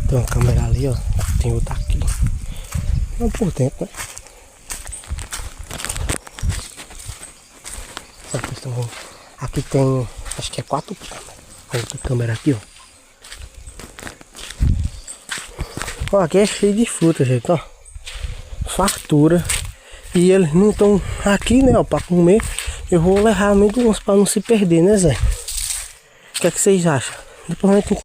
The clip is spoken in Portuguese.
Tem uma câmera ali, ó. Tem outra aqui. Não por dentro, né? Aqui tem, acho que é 4 câmeras. Outra câmera aqui, ó. Ó, aqui é cheio de fruta, gente, ó. Fartura. E eles não estão aqui, né, ó, pra comer. Eu vou levar amendoins pra não se perder, né, Zé? O que é que vocês acham? Depois a gente